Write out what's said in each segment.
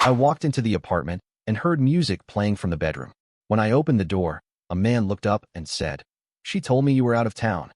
I walked into the apartment and heard music playing from the bedroom. When I opened the door, a man looked up and said, "She told me you were out of town."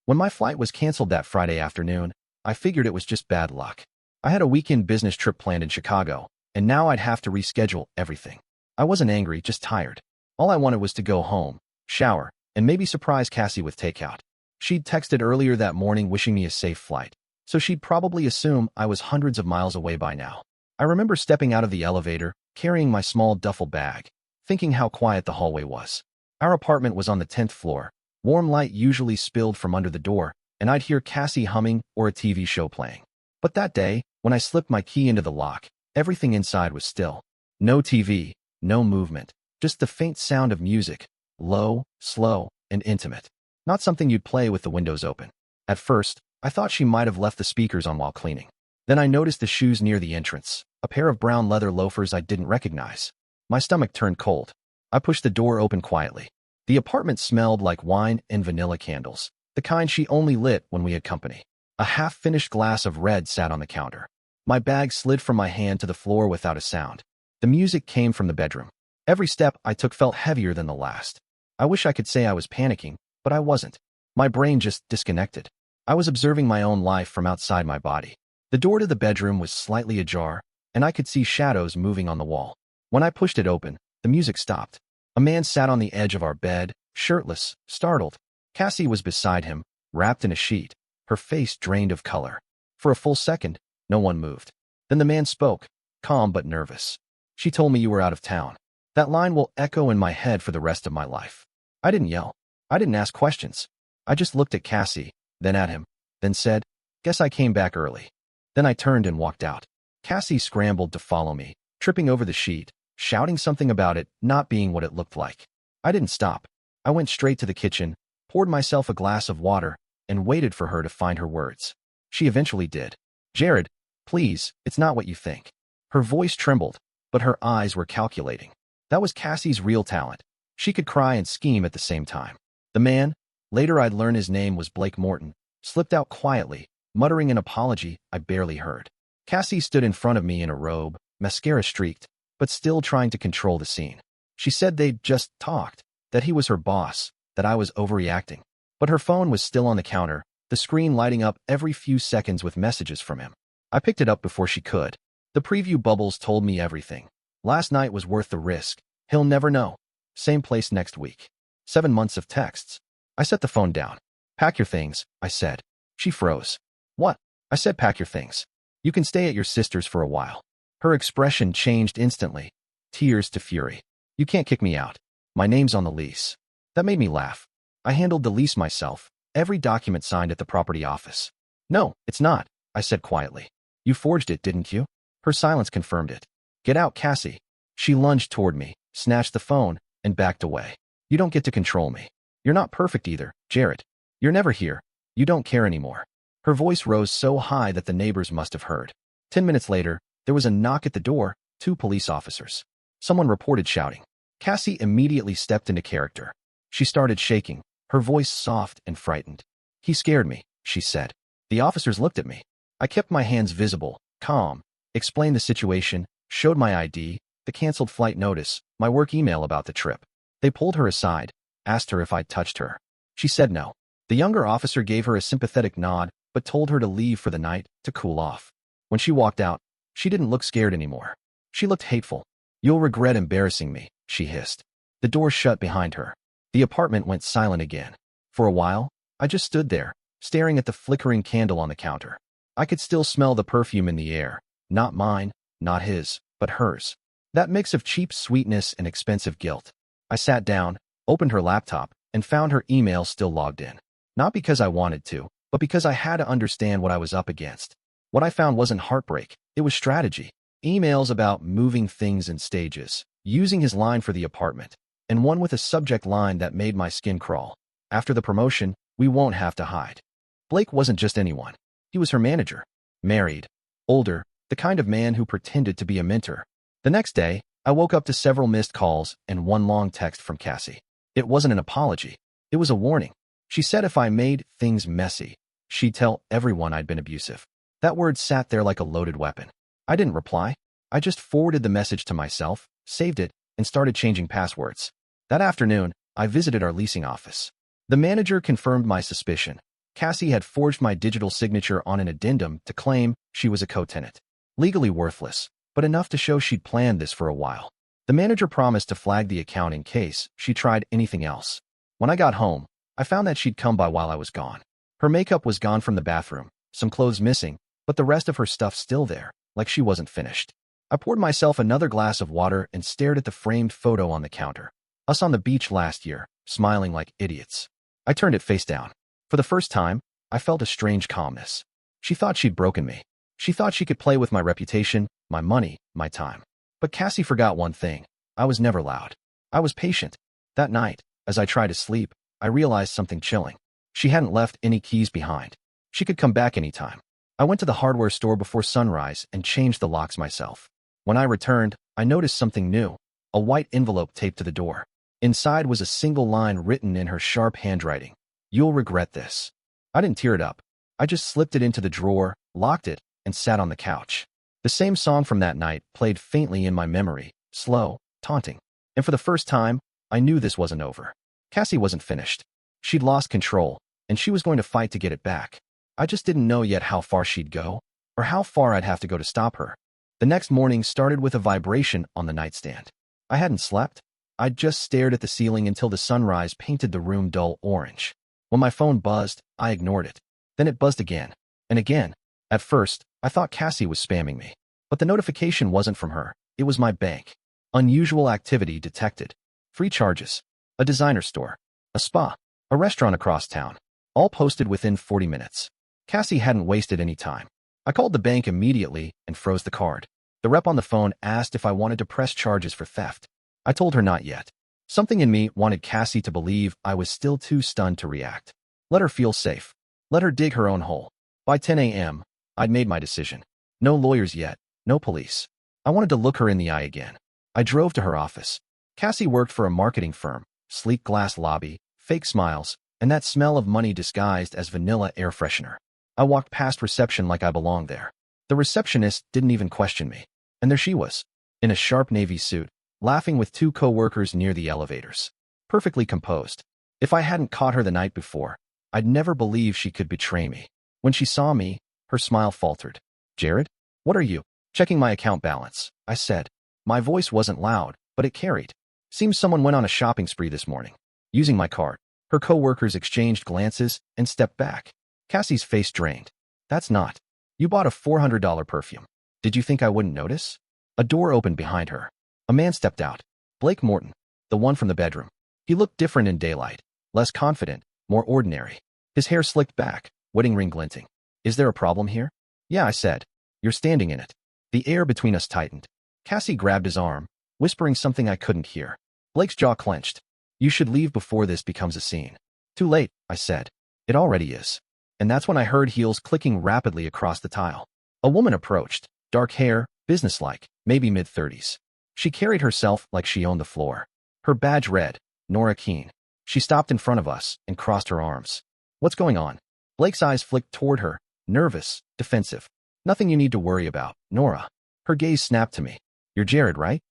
When my flight was canceled that Friday afternoon, I figured it was just bad luck. I had a weekend business trip planned in Chicago, and now I'd have to reschedule everything. I wasn't angry, just tired. All I wanted was to go home, shower, and maybe surprise Cassie with takeout. She'd texted earlier that morning wishing me a safe flight, so she'd probably assume I was hundreds of miles away by now. I remember stepping out of the elevator, carrying my small duffel bag, thinking how quiet the hallway was. Our apartment was on the 10th floor. Warm light usually spilled from under the door, and I'd hear Cassie humming or a TV show playing. But that day, when I slipped my key into the lock, everything inside was still. No TV, no movement, just the faint sound of music, low, slow, and intimate. Not something you'd play with the windows open. At first, I thought she might have left the speakers on while cleaning. Then I noticed the shoes near the entrance, a pair of brown leather loafers I didn't recognize. My stomach turned cold. I pushed the door open quietly. The apartment smelled like wine and vanilla candles, the kind she only lit when we had company. A half-finished glass of red sat on the counter. My bag slid from my hand to the floor without a sound. The music came from the bedroom. Every step I took felt heavier than the last. I wish I could say I was panicking, but I wasn't. My brain just disconnected. I was observing my own life from outside my body. The door to the bedroom was slightly ajar, and I could see shadows moving on the wall. When I pushed it open, the music stopped. A man sat on the edge of our bed, shirtless, startled. Cassie was beside him, wrapped in a sheet, her face drained of color. For a full second, no one moved. Then the man spoke, calm but nervous. "She told me you were out of town." That line will echo in my head for the rest of my life. I didn't yell. I didn't ask questions. I just looked at Cassie, then at him, then said, "Guess I came back early." Then I turned and walked out. Cassie scrambled to follow me, tripping over the sheet, shouting something about it not being what it looked like. I didn't stop. I went straight to the kitchen, poured myself a glass of water, and waited for her to find her words. She eventually did. "Jared, please, it's not what you think." Her voice trembled, but her eyes were calculating. That was Cassie's real talent. She could cry and scheme at the same time. The man, later I'd learn his name was Blake Morton, slipped out quietly, muttering an apology I barely heard. Cassie stood in front of me in a robe, mascara streaked, but still trying to control the scene. She said they'd just talked, that he was her boss, that I was overreacting. But her phone was still on the counter, the screen lighting up every few seconds with messages from him. I picked it up before she could. The preview bubbles told me everything. Last night was worth the risk. He'll never know. Same place next week. 7 months of texts. I set the phone down. "Pack your things," I said. She froze. "What?" I said, "Pack your things. You can stay at your sister's for a while." Her expression changed instantly. Tears to fury. "You can't kick me out. My name's on the lease." That made me laugh. "I handled the lease myself. Every document signed at the property office." "No, it's not," I said quietly. "You forged it, didn't you?" Her silence confirmed it. "Get out, Cassie." She lunged toward me, snatched the phone, and backed away. "You don't get to control me. You're not perfect either, Jared. You're never here. You don't care anymore." Her voice rose so high that the neighbors must have heard. 10 minutes later, there was a knock at the door, 2 police officers. Someone reported shouting. Cassie immediately stepped into character. She started shaking, her voice soft and frightened. "He scared me," she said. The officers looked at me. I kept my hands visible, calm, explained the situation, showed my ID, the canceled flight notice, my work email about the trip. They pulled her aside, asked her if I'd touched her. She said no. The younger officer gave her a sympathetic nod, but told her to leave for the night, to cool off. When she walked out, she didn't look scared anymore. She looked hateful. "You'll regret embarrassing me," she hissed. The door shut behind her. The apartment went silent again. For a while, I just stood there, staring at the flickering candle on the counter. I could still smell the perfume in the air. Not mine, not his, but hers. That mix of cheap sweetness and expensive guilt. I sat down, opened her laptop, and found her email still logged in. Not because I wanted to, but because I had to understand what I was up against. What I found wasn't heartbreak, it was strategy. Emails about moving things in stages, using his line for the apartment, and one with a subject line that made my skin crawl. "After the promotion, we won't have to hide." Blake wasn't just anyone. He was her manager. Married. Older, the kind of man who pretended to be a mentor. The next day, I woke up to several missed calls and one long text from Cassie. It wasn't an apology. It was a warning. She said if I made things messy, she'd tell everyone I'd been abusive. That word sat there like a loaded weapon. I didn't reply. I just forwarded the message to myself, saved it, and started changing passwords. That afternoon, I visited our leasing office. The manager confirmed my suspicion. Cassie had forged my digital signature on an addendum to claim she was a co-tenant. Legally worthless, but enough to show she'd planned this for a while. The manager promised to flag the account in case she tried anything else. When I got home, I found that she'd come by while I was gone. Her makeup was gone from the bathroom, some clothes missing, but the rest of her stuff still there, like she wasn't finished. I poured myself another glass of water and stared at the framed photo on the counter. Us on the beach last year, smiling like idiots. I turned it face down. For the first time, I felt a strange calmness. She thought she'd broken me. She thought she could play with my reputation, my money, my time. But Cassie forgot one thing. I was never loud. I was patient. That night, as I tried to sleep, I realized something chilling. She hadn't left any keys behind. She could come back anytime. I went to the hardware store before sunrise and changed the locks myself. When I returned, I noticed something new. A white envelope taped to the door. Inside was a single line written in her sharp handwriting. "You'll regret this." I didn't tear it up. I just slipped it into the drawer, locked it, and sat on the couch. The same song from that night played faintly in my memory, slow, taunting. And for the first time, I knew this wasn't over. Cassie wasn't finished. She'd lost control, and she was going to fight to get it back. I just didn't know yet how far she'd go, or how far I'd have to go to stop her. The next morning started with a vibration on the nightstand. I hadn't slept. I'd just stared at the ceiling until the sunrise painted the room dull orange. When my phone buzzed, I ignored it. Then it buzzed again, and again. At first, I thought Cassie was spamming me. But the notification wasn't from her. It was my bank. Unusual activity detected. 3 charges. A designer store. A spa. A restaurant across town. All posted within 40 minutes. Cassie hadn't wasted any time. I called the bank immediately and froze the card. The rep on the phone asked if I wanted to press charges for theft. I told her not yet. Something in me wanted Cassie to believe I was still too stunned to react. Let her feel safe. Let her dig her own hole. By 10 a.m., I'd made my decision. No lawyers yet, no police. I wanted to look her in the eye again. I drove to her office. Cassie worked for a marketing firm, sleek glass lobby, fake smiles, and that smell of money disguised as vanilla air freshener. I walked past reception like I belonged there. The receptionist didn't even question me. And there she was, in a sharp navy suit, laughing with 2 co-workers near the elevators. Perfectly composed. If I hadn't caught her the night before, I'd never believe she could betray me. When she saw me, her smile faltered. "Jared? What are you?" "Checking my account balance," I said. My voice wasn't loud, but it carried. "Seems someone went on a shopping spree this morning, using my card." Her co-workers exchanged glances and stepped back. Cassie's face drained. "That's not. You bought a $400 perfume. Did you think I wouldn't notice?" A door opened behind her. A man stepped out. Blake Morton, the one from the bedroom. He looked different in daylight, less confident, more ordinary. His hair slicked back, wedding ring glinting. "Is there a problem here?" "Yeah," I said. "You're standing in it." The air between us tightened. Cassie grabbed his arm, whispering something I couldn't hear. Blake's jaw clenched. "You should leave before this becomes a scene." "Too late," I said. "It already is." And that's when I heard heels clicking rapidly across the tile. A woman approached, dark hair, businesslike, maybe mid-30s. She carried herself like she owned the floor. Her badge read, Nora Keene. She stopped in front of us and crossed her arms. "What's going on?" Blake's eyes flicked toward her, nervous, defensive. "Nothing you need to worry about, Nora." Her gaze snapped to me. "You're Jared, right?"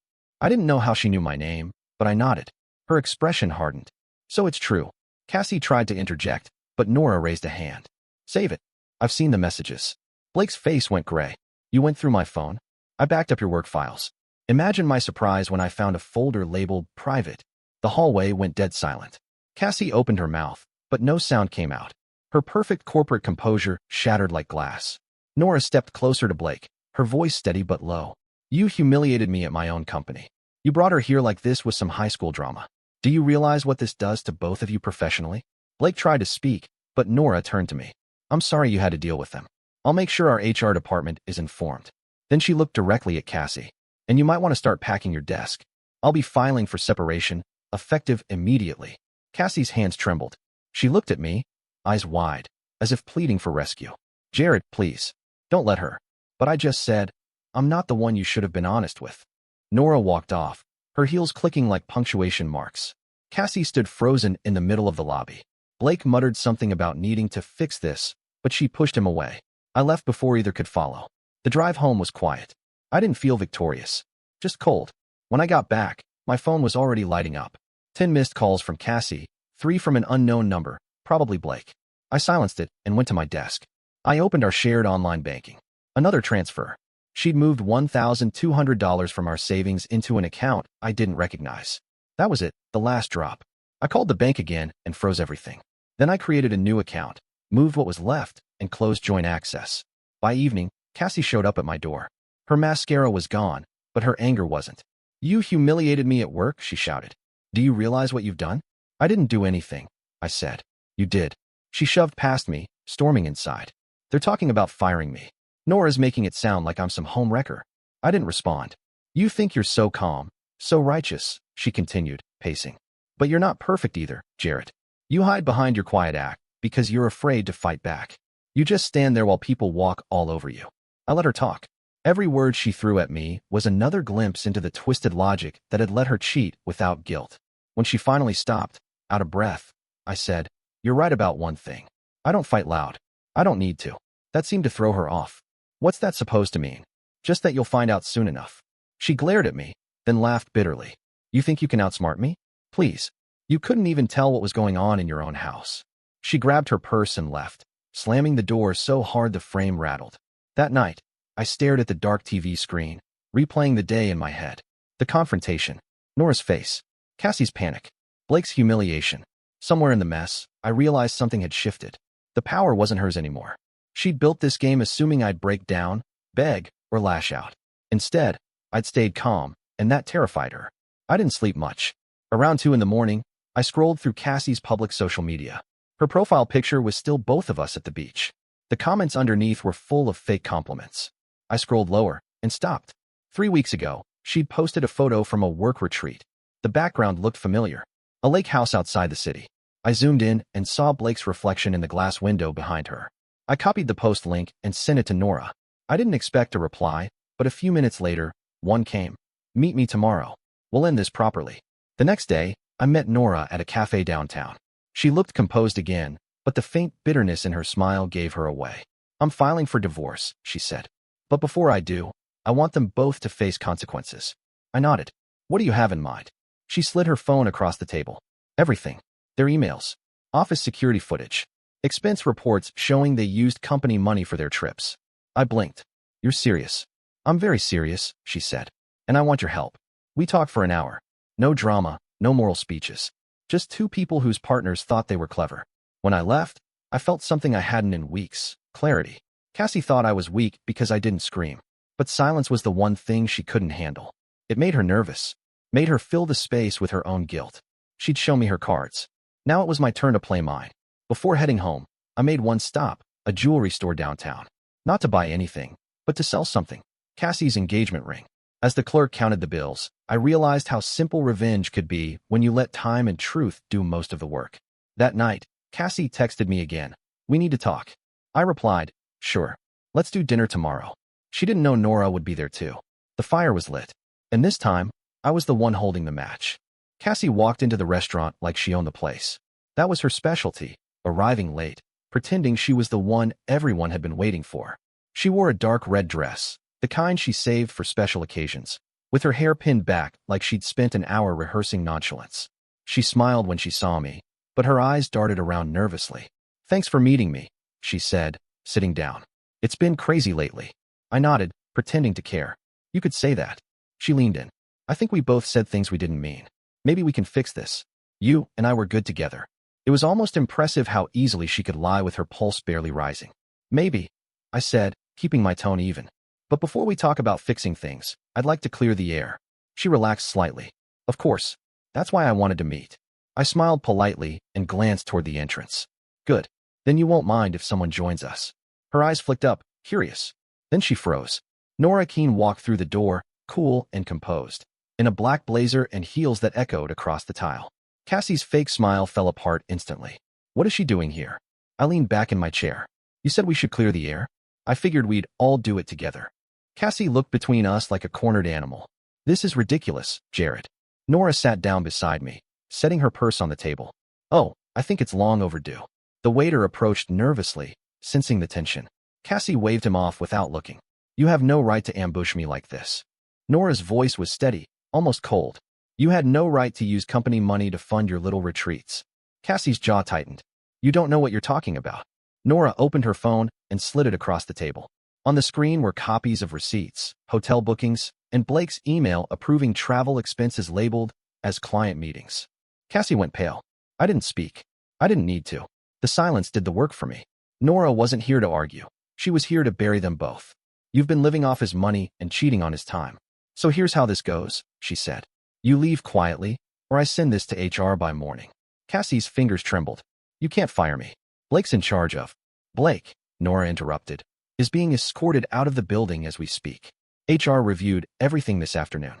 I didn't know how she knew my name, but I nodded. Her expression hardened. "So it's true." Cassie tried to interject, but Nora raised a hand. "Save it. I've seen the messages." Blake's face went gray. "You went through my phone?" "I backed up your work files." Imagine my surprise when I found a folder labeled private. The hallway went dead silent. Cassie opened her mouth, but no sound came out. Her perfect corporate composure shattered like glass. Nora stepped closer to Blake, her voice steady but low. "You humiliated me at my own company. You brought her here like this was some high school drama. Do you realize what this does to both of you professionally?" Blake tried to speak, but Nora turned to me. "I'm sorry you had to deal with them. I'll make sure our HR department is informed." Then she looked directly at Cassie. "And you might want to start packing your desk. I'll be filing for separation, effective immediately." Cassie's hands trembled. She looked at me, eyes wide, as if pleading for rescue. "Jared, please, don't let her." But I just said, "I'm not the one you should have been honest with." Nora walked off, her heels clicking like punctuation marks. Cassie stood frozen in the middle of the lobby. Blake muttered something about needing to fix this, but she pushed him away. I left before either could follow. The drive home was quiet. I didn't feel victorious. Just cold. When I got back, my phone was already lighting up. 10 missed calls from Cassie, 3 from an unknown number, probably Blake. I silenced it and went to my desk. I opened our shared online banking. Another transfer. She'd moved $1,200 from our savings into an account I didn't recognize. That was it, the last drop. I called the bank again and froze everything. Then I created a new account, moved what was left, and closed joint access. By evening, Cassie showed up at my door. Her mascara was gone, but her anger wasn't. "You humiliated me at work," she shouted. "Do you realize what you've done?" "I didn't do anything," I said. "You did." She shoved past me, storming inside. "They're talking about firing me. Nora's making it sound like I'm some homewrecker." I didn't respond. "You think you're so calm, so righteous," she continued, pacing. "But you're not perfect either, Jarrett. You hide behind your quiet act because you're afraid to fight back. You just stand there while people walk all over you." I let her talk. Every word she threw at me was another glimpse into the twisted logic that had let her cheat without guilt. When she finally stopped, out of breath, I said, "You're right about one thing. I don't fight loud. I don't need to." That seemed to throw her off. "What's that supposed to mean?" "Just that you'll find out soon enough." She glared at me, then laughed bitterly. "You think you can outsmart me? Please. You couldn't even tell what was going on in your own house." She grabbed her purse and left, slamming the door so hard the frame rattled. That night, I stared at the dark TV screen, replaying the day in my head. The confrontation, Nora's face, Cassie's panic, Blake's humiliation. Somewhere in the mess, I realized something had shifted. The power wasn't hers anymore. She'd built this game assuming I'd break down, beg, or lash out. Instead, I'd stayed calm, and that terrified her. I didn't sleep much. Around 2 in the morning, I scrolled through Cassie's public social media. Her profile picture was still both of us at the beach. The comments underneath were full of fake compliments. I scrolled lower and stopped. 3 weeks ago, she'd posted a photo from a work retreat. The background looked familiar. A lake house outside the city. I zoomed in and saw Blake's reflection in the glass window behind her. I copied the post link and sent it to Nora. I didn't expect a reply, but a few minutes later, one came. "Meet me tomorrow. We'll end this properly." The next day, I met Nora at a cafe downtown. She looked composed again, but the faint bitterness in her smile gave her away. "I'm filing for divorce," she said. "But before I do, I want them both to face consequences." I nodded. "What do you have in mind?" She slid her phone across the table. "Everything. Their emails, office security footage, expense reports showing they used company money for their trips." I blinked. "You're serious?" "I'm very serious," she said. "And I want your help." We talked for an hour. No drama, no moral speeches. Just two people whose partners thought they were clever. When I left, I felt something I hadn't in weeks. Clarity. Cassie thought I was weak because I didn't scream. But silence was the one thing she couldn't handle. It made her nervous. Made her fill the space with her own guilt. She'd show me her cards. Now it was my turn to play mine. Before heading home, I made one stop, a jewelry store downtown. Not to buy anything, but to sell something. Cassie's engagement ring. As the clerk counted the bills, I realized how simple revenge could be when you let time and truth do most of the work. That night, Cassie texted me again. "We need to talk." I replied, "Sure. Let's do dinner tomorrow." She didn't know Nora would be there too. The fire was lit. And this time, I was the one holding the match. Cassie walked into the restaurant like she owned the place. That was her specialty, arriving late, pretending she was the one everyone had been waiting for. She wore a dark red dress, the kind she saved for special occasions, with her hair pinned back like she'd spent an hour rehearsing nonchalance. She smiled when she saw me, but her eyes darted around nervously. "Thanks for meeting me," she said, sitting down. "It's been crazy lately." I nodded, pretending to care. "You could say that." She leaned in. "I think we both said things we didn't mean. Maybe we can fix this. You and I were good together." It was almost impressive how easily she could lie with her pulse barely rising. "Maybe," I said, keeping my tone even. "But before we talk about fixing things, I'd like to clear the air." She relaxed slightly. "Of course. That's why I wanted to meet." I smiled politely and glanced toward the entrance. "Good. Then you won't mind if someone joins us." Her eyes flicked up, curious. Then she froze. Nora Keene walked through the door, cool and composed, in a black blazer and heels that echoed across the tile. Cassie's fake smile fell apart instantly. "What is she doing here?" I leaned back in my chair. "You said we should clear the air? I figured we'd all do it together." Cassie looked between us like a cornered animal. "This is ridiculous, Jared." Nora sat down beside me, setting her purse on the table. "Oh, I think it's long overdue." The waiter approached nervously, sensing the tension. Cassie waved him off without looking. You have no right to ambush me like this. Nora's voice was steady, almost cold. You had no right to use company money to fund your little retreats. Cassie's jaw tightened. You don't know what you're talking about. Nora opened her phone and slid it across the table. On the screen were copies of receipts, hotel bookings, and Blake's email approving travel expenses labeled as client meetings. Cassie went pale. I didn't speak. I didn't need to. The silence did the work for me. Nora wasn't here to argue. She was here to bury them both. You've been living off his money and cheating on his time. So here's how this goes, she said. You leave quietly, or I send this to HR by morning. Cassie's fingers trembled. You can't fire me. Blake's in charge of. Blake, Nora interrupted, is being escorted out of the building as we speak. HR reviewed everything this afternoon.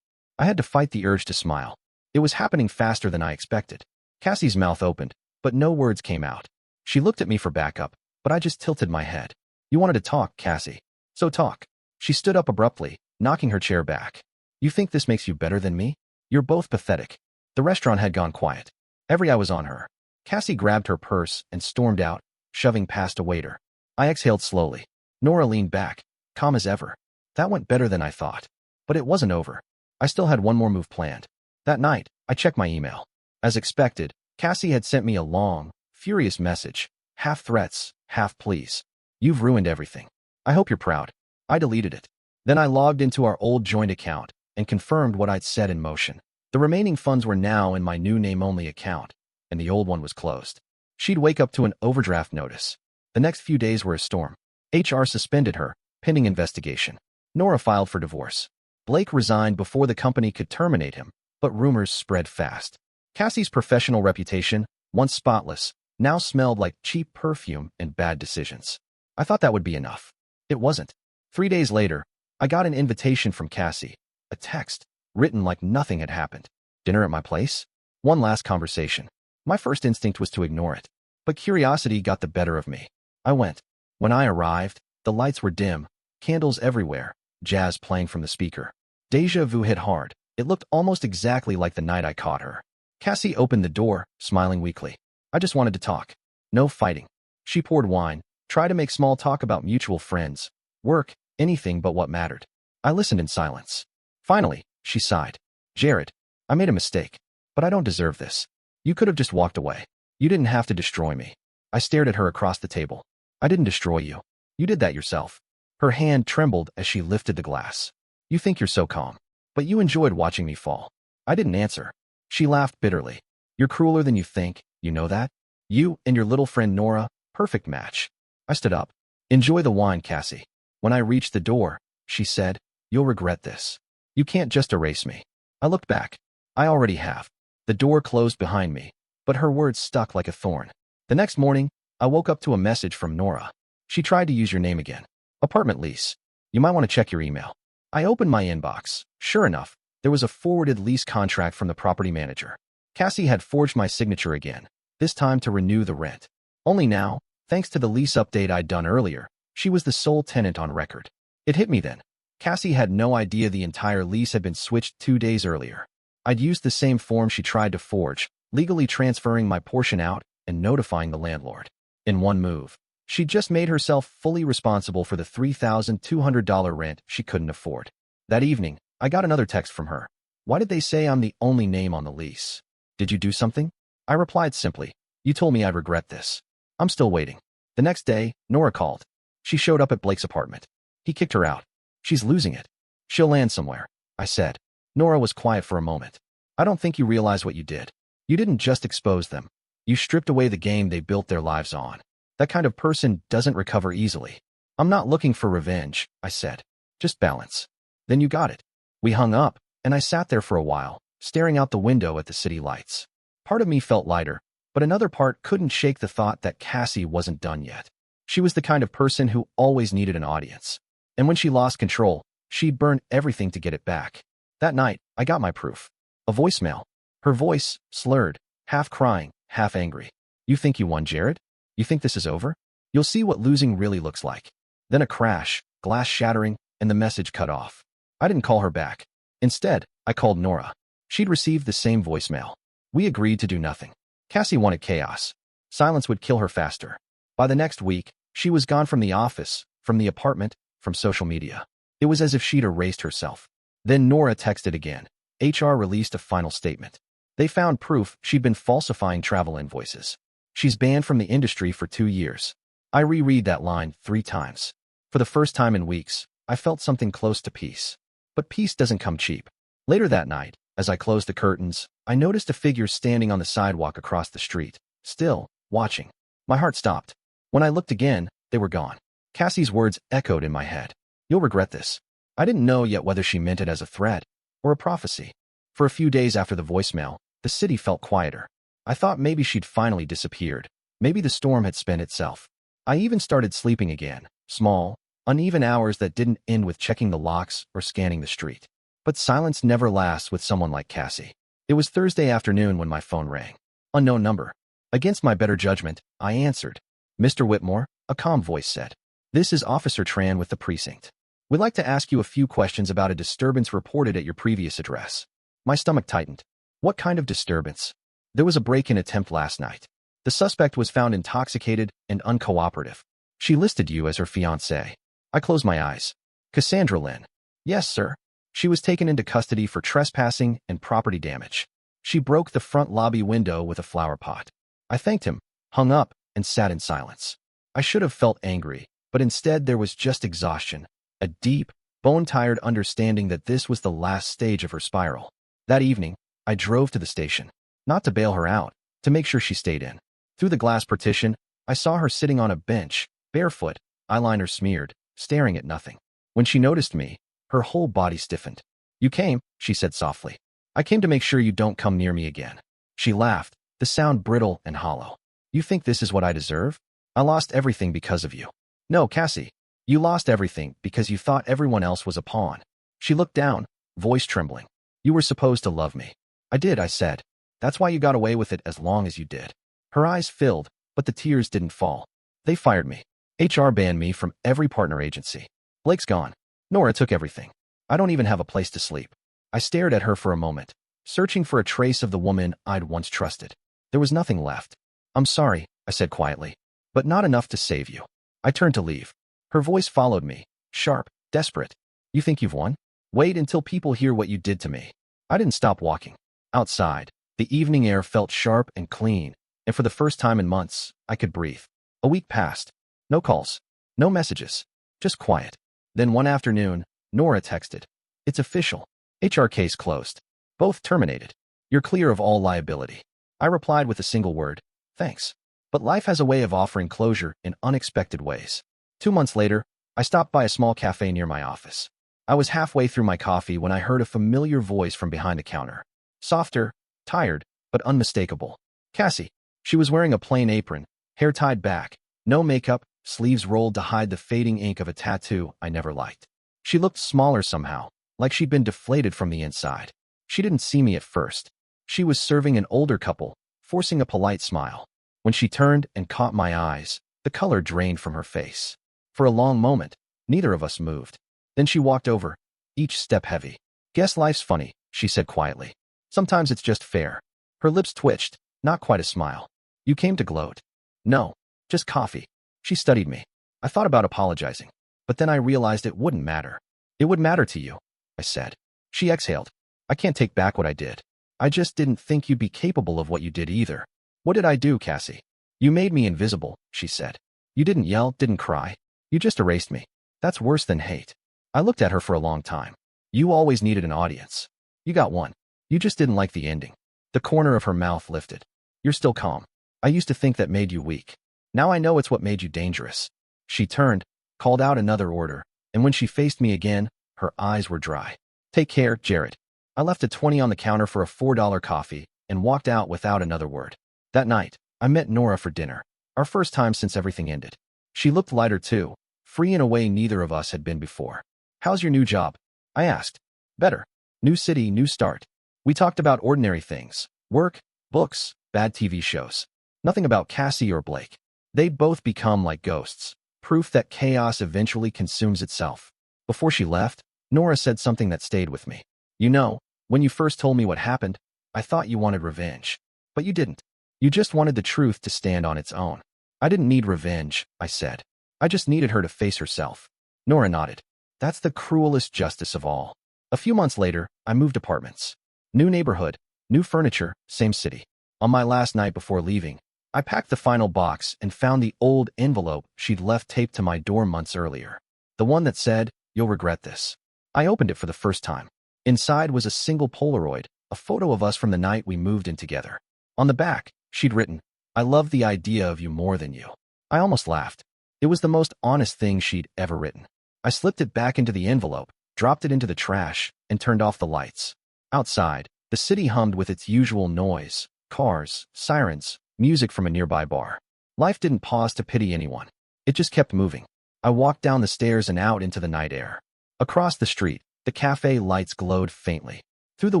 I had to fight the urge to smile. It was happening faster than I expected. Cassie's mouth opened, but no words came out. She looked at me for backup, but I just tilted my head. You wanted to talk, Cassie. So talk. She stood up abruptly, knocking her chair back. You think this makes you better than me? You're both pathetic. The restaurant had gone quiet. Every eye was on her. Cassie grabbed her purse and stormed out, shoving past a waiter. I exhaled slowly. Nora leaned back, calm as ever. That went better than I thought. But it wasn't over. I still had one more move planned. That night, I checked my email. As expected, Cassie had sent me a long, furious message, half threats, half pleas. You've ruined everything. I hope you're proud. I deleted it. Then I logged into our old joint account and confirmed what I'd set in motion. The remaining funds were now in my new name-only account, and the old one was closed. She'd wake up to an overdraft notice. The next few days were a storm. HR suspended her, pending investigation. Nora filed for divorce. Blake resigned before the company could terminate him, but rumors spread fast. Cassie's professional reputation, once spotless, now smelled like cheap perfume and bad decisions. I thought that would be enough. It wasn't. 3 days later, I got an invitation from Cassie, a text, written like nothing had happened. Dinner at my place? One last conversation. My first instinct was to ignore it, but curiosity got the better of me. I went. When I arrived, the lights were dim, candles everywhere, jazz playing from the speaker. Deja vu hit hard. It looked almost exactly like the night I caught her. Cassie opened the door, smiling weakly. I just wanted to talk. No fighting. She poured wine, tried to make small talk about mutual friends, work, anything but what mattered. I listened in silence. Finally, she sighed. Jared, I made a mistake, but I don't deserve this. You could have just walked away. You didn't have to destroy me. I stared at her across the table. I didn't destroy you. You did that yourself. Her hand trembled as she lifted the glass. You think you're so calm, but you enjoyed watching me fall. I didn't answer. She laughed bitterly. You're crueler than you think, you know that? You and your little friend Nora, perfect match. I stood up. Enjoy the wine, Cassie. When I reached the door, she said, you'll regret this. You can't just erase me. I looked back. I already have. The door closed behind me, but her words stuck like a thorn. The next morning, I woke up to a message from Nora. She tried to use your name again. Apartment lease. You might want to check your email. I opened my inbox. Sure enough, there was a forwarded lease contract from the property manager. Cassie had forged my signature again, this time to renew the rent. Only now, thanks to the lease update I'd done earlier, she was the sole tenant on record. It hit me then. Cassie had no idea the entire lease had been switched 2 days earlier. I'd used the same form she tried to forge, legally transferring my portion out and notifying the landlord. In one move, she just made herself fully responsible for the $3,200 rent she couldn't afford. That evening, I got another text from her. Why did they say I'm the only name on the lease? Did you do something? I replied simply, you told me I'd regret this. I'm still waiting. The next day, Nora called. She showed up at Blake's apartment. He kicked her out. She's losing it. She'll land somewhere, I said. Nora was quiet for a moment. I don't think you realize what you did. You didn't just expose them. You stripped away the game they built their lives on. That kind of person doesn't recover easily. I'm not looking for revenge, I said. Just balance. Then you got it. We hung up, and I sat there for a while, staring out the window at the city lights. Part of me felt lighter, but another part couldn't shake the thought that Cassie wasn't done yet. She was the kind of person who always needed an audience. And when she lost control, she'd burn everything to get it back. That night, I got my proof. A voicemail. Her voice, slurred, half crying, half angry. You think you won, Jared? You think this is over? You'll see what losing really looks like. Then a crash, glass shattering, and the message cut off. I didn't call her back. Instead, I called Nora. She'd received the same voicemail. We agreed to do nothing. Cassie wanted chaos. Silence would kill her faster. By the next week, she was gone from the office, from the apartment, from social media. It was as if she'd erased herself. Then Nora texted again. HR released a final statement. They found proof she'd been falsifying travel invoices. She's banned from the industry for 2 years. I reread that line 3 times. For the first time in weeks, I felt something close to peace. But peace doesn't come cheap. Later that night, as I closed the curtains, I noticed a figure standing on the sidewalk across the street, still, watching. My heart stopped. When I looked again, they were gone. Cassie's words echoed in my head. You'll regret this. I didn't know yet whether she meant it as a threat or a prophecy. For a few days after the voicemail, the city felt quieter. I thought maybe she'd finally disappeared. Maybe the storm had spent itself. I even started sleeping again, small, uneven hours that didn't end with checking the locks or scanning the street. But silence never lasts with someone like Cassie. It was Thursday afternoon when my phone rang. Unknown number. Against my better judgment, I answered. Mr. Whitmore, a calm voice said. This is Officer Tran with the precinct. We'd like to ask you a few questions about a disturbance reported at your previous address. My stomach tightened. What kind of disturbance? There was a break-in attempt last night. The suspect was found intoxicated and uncooperative. She listed you as her fiancé. I closed my eyes. Cassandra Lynn. Yes, sir. She was taken into custody for trespassing and property damage. She broke the front lobby window with a flower pot. I thanked him, hung up, and sat in silence. I should have felt angry, but instead there was just exhaustion, a deep, bone-tired understanding that this was the last stage of her spiral. That evening, I drove to the station, not to bail her out, to make sure she stayed in. Through the glass partition, I saw her sitting on a bench, barefoot, eyeliner smeared, staring at nothing. When she noticed me, her whole body stiffened. You came, she said softly. I came to make sure you don't come near me again. She laughed, the sound brittle and hollow. You think this is what I deserve? I lost everything because of you. No, Cassie. You lost everything because you thought everyone else was a pawn. She looked down, voice trembling. You were supposed to love me. I did, I said. That's why you got away with it as long as you did. Her eyes filled, but the tears didn't fall. They fired me. HR banned me from every partner agency. Blake's gone. Nora took everything. I don't even have a place to sleep. I stared at her for a moment, searching for a trace of the woman I'd once trusted. There was nothing left. I'm sorry, I said quietly, but not enough to save you. I turned to leave. Her voice followed me, sharp, desperate. You think you've won? Wait until people hear what you did to me. I didn't stop walking. Outside, the evening air felt sharp and clean, and for the first time in months, I could breathe. A week passed. No calls. No messages. Just quiet. Then one afternoon, Nora texted. It's official. HR case closed. Both terminated. You're clear of all liability. I replied with a single word. Thanks. But life has a way of offering closure in unexpected ways. 2 months later, I stopped by a small cafe near my office. I was halfway through my coffee when I heard a familiar voice from behind the counter. Softer, tired, but unmistakable. Cassie. She was wearing a plain apron, hair tied back, no makeup, sleeves rolled to hide the fading ink of a tattoo I never liked. She looked smaller somehow, like she'd been deflated from the inside. She didn't see me at first. She was serving an older couple, forcing a polite smile. When she turned and caught my eyes, the color drained from her face. For a long moment, neither of us moved. Then she walked over, each step heavy. Guess life's funny, she said quietly. Sometimes it's just fair. Her lips twitched, not quite a smile. You came to gloat. No, just coffee. She studied me. I thought about apologizing, but then I realized it wouldn't matter. It would matter to you, I said. She exhaled. I can't take back what I did. I just didn't think you'd be capable of what you did either. What did I do, Cassie? You made me invisible, she said. You didn't yell, didn't cry. You just erased me. That's worse than hate. I looked at her for a long time. You always needed an audience. You got one. You just didn't like the ending. The corner of her mouth lifted. You're still calm. I used to think that made you weak. Now I know it's what made you dangerous. She turned, called out another order, and when she faced me again, her eyes were dry. Take care, Jared. I left a 20 on the counter for a $4 coffee and walked out without another word. That night, I met Nora for dinner, our first time since everything ended. She looked lighter too, free in a way neither of us had been before. How's your new job? I asked. Better. New city, new start. We talked about ordinary things, work, books, bad TV shows. Nothing about Cassie or Blake. They'd both become like ghosts, proof that chaos eventually consumes itself. Before she left, Nora said something that stayed with me. You know, when you first told me what happened, I thought you wanted revenge. But you didn't. You just wanted the truth to stand on its own. I didn't need revenge, I said. I just needed her to face herself. Nora nodded. That's the cruelest justice of all. A few months later, I moved apartments. New neighborhood, new furniture, same city. On my last night before leaving, I packed the final box and found the old envelope she'd left taped to my door months earlier. The one that said, "You'll regret this." I opened it for the first time. Inside was a single Polaroid, a photo of us from the night we moved in together. On the back, she'd written, "I love the idea of you more than you." I almost laughed. It was the most honest thing she'd ever written. I slipped it back into the envelope, dropped it into the trash, and turned off the lights. Outside, the city hummed with its usual noise, cars, sirens, music from a nearby bar. Life didn't pause to pity anyone. It just kept moving. I walked down the stairs and out into the night air. Across the street, the cafe lights glowed faintly. Through the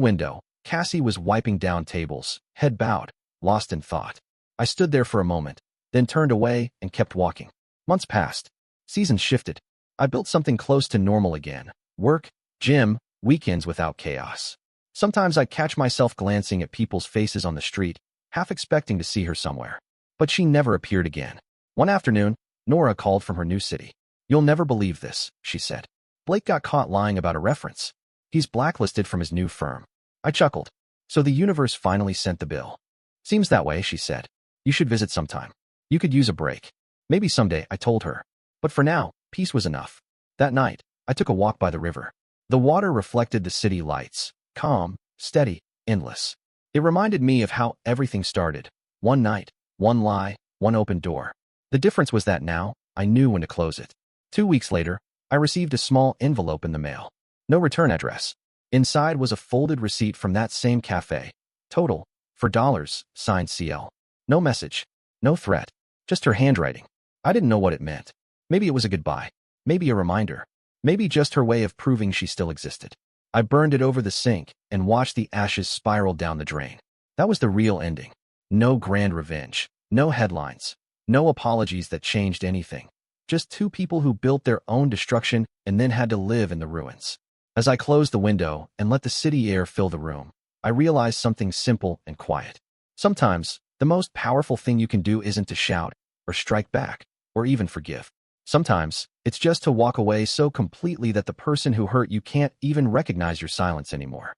window, Cassie was wiping down tables, head bowed, lost in thought. I stood there for a moment, then turned away and kept walking. Months passed. Seasons shifted. I built something close to normal again. Work, gym, weekends without chaos. Sometimes I'd catch myself glancing at people's faces on the street, half expecting to see her somewhere. But she never appeared again. One afternoon, Nora called from her new city. "You'll never believe this," she said. "Blake got caught lying about a reference. He's blacklisted from his new firm." I chuckled. So the universe finally sent the bill. "Seems that way," she said. "You should visit sometime. You could use a break." "Maybe someday," I told her. But for now, peace was enough. That night, I took a walk by the river. The water reflected the city lights, calm, steady, endless. It reminded me of how everything started. One night, one lie, one open door. The difference was that now, I knew when to close it. 2 weeks later, I received a small envelope in the mail. No return address. Inside was a folded receipt from that same cafe. Total, for dollars, signed CL. No message. No threat. Just her handwriting. I didn't know what it meant. Maybe it was a goodbye. Maybe a reminder. Maybe just her way of proving she still existed. I burned it over the sink and watched the ashes spiral down the drain. That was the real ending. No grand revenge. No headlines. No apologies that changed anything. Just two people who built their own destruction and then had to live in the ruins. As I closed the window and let the city air fill the room, I realized something simple and quiet. Sometimes, the most powerful thing you can do isn't to shout, or strike back, or even forgive. Sometimes, it's just to walk away so completely that the person who hurt you can't even recognize your silence anymore.